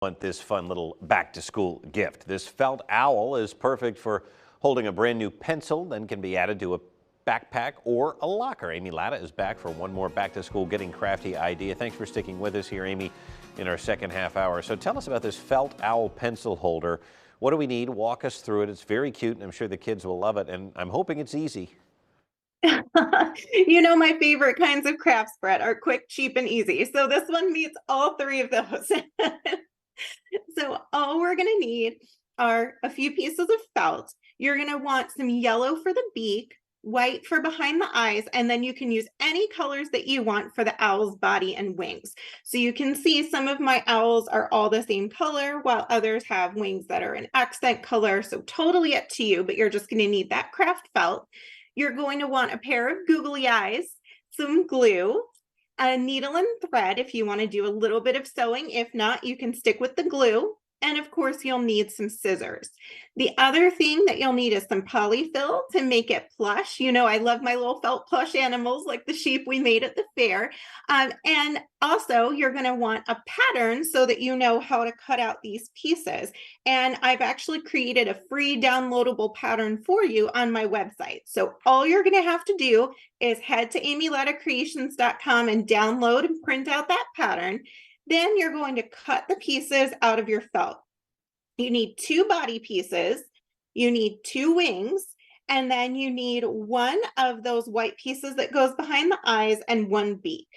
Want this fun little back to school gift. This felt owl is perfect for holding a brand new pencil, then can be added to a backpack or a locker. Amy Latta is back for one more back to school getting crafty idea. Thanks for sticking with us here, Amy, in our second half hour. So tell us about this felt owl pencil holder. What do we need? Walk us through it. It's very cute, and I'm sure the kids will love it, and I'm hoping it's easy. My favorite kinds of crafts, Brett, are quick, cheap, and easy. So this one meets all three of those. So all we're going to need are a few pieces of felt. You're going to want some yellow for the beak, white for behind the eyes, and then you can use any colors that you want for the owl's body and wings. So you can see some of my owls are all the same color, while others have wings that are an accent color. So totally up to you, but you're just going to need that craft felt. You're going to want a pair of googly eyes, some glue, a needle and thread if you want to do a little bit of sewing. If not, you can stick with the glue. And of course, you'll need some scissors. The other thing that you'll need is some polyfill to make it plush. I love my little felt plush animals like the sheep we made at the fair. And also, you're going to want a pattern so that you know how to cut out these pieces. And I've actually created a free downloadable pattern for you on my website. So all you're going to have to do is head to amylattacreations.com and download and print out that pattern. Then you're going to cut the pieces out of your felt. You need 2 body pieces, you need 2 wings, and then you need one of those white pieces that goes behind the eyes and 1 beak.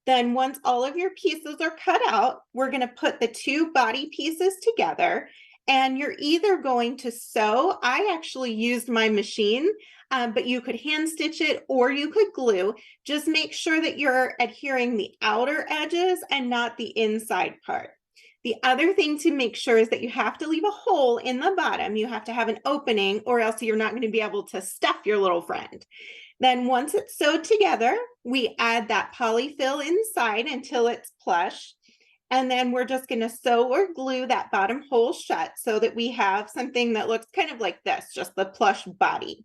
Then once all of your pieces are cut out, we're going to put the 2 body pieces together, and you're either going to sew. I actually used my machine, but you could hand stitch it or you could glue. Just make sure that you're adhering the outer edges and not the inside part. The other thing to make sure is that you have to leave a hole in the bottom. You have to have an opening, or else you're not going to be able to stuff your little friend. Then once it's sewed together, we add that polyfill inside until it's plush. And then we're just going to sew or glue that bottom hole shut so that we have something that looks kind of like this, just the plush body.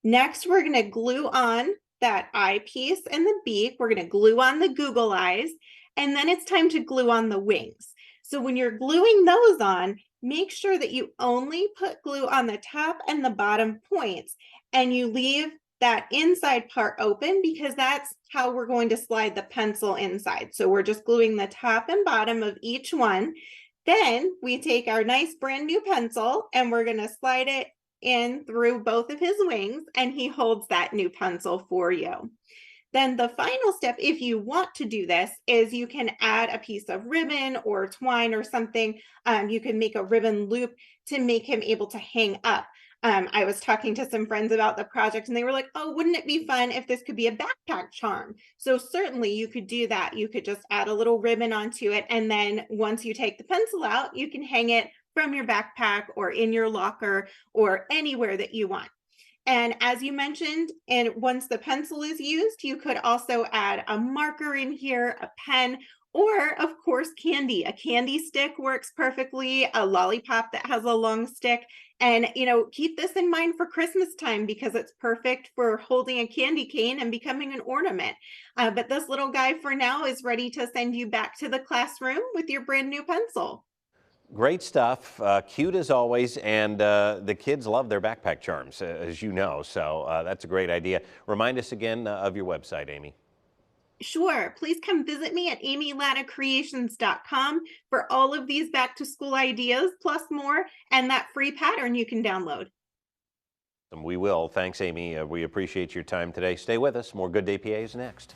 Next, we're going to glue on that eye piece and the beak. We're going to glue on the Google eyes, and then it's time to glue on the wings. So when you're gluing those on, make sure that you only put glue on the top and the bottom points, and you leave that inside part open because that's how we're going to slide the pencil inside. So we're just gluing the top and bottom of each one. Then we take our nice brand new pencil and we're going to slide it in through both of his wings, and he holds that new pencil for you. Then the final step, if you want to do this, is you can add a piece of ribbon or twine or something. You can make a ribbon loop to make him able to hang up. I was talking to some friends about the project and they were like, oh, wouldn't it be fun if this could be a backpack charm? So certainly you could do that. You could just add a little ribbon onto it. And then once you take the pencil out, you can hang it from your backpack or in your locker or anywhere that you want. And as you mentioned, and once the pencil is used, you could also add a marker in here, a pen, or of course, candy. A candy stick works perfectly, a lollipop that has a long stick. And, keep this in mind for Christmas time because it's perfect for holding a candy cane and becoming an ornament. But this little guy for now is ready to send you back to the classroom with your brand new pencil. Great stuff, cute as always, and the kids love their backpack charms, as you know, so that's a great idea. Remind us again of your website, Amy. Sure. Please come visit me at amylattacreations.com for all of these back to school ideas, plus more, and that free pattern you can download. And we will. Thanks, Amy. We appreciate your time today. Stay with us. More Good Day PA is next.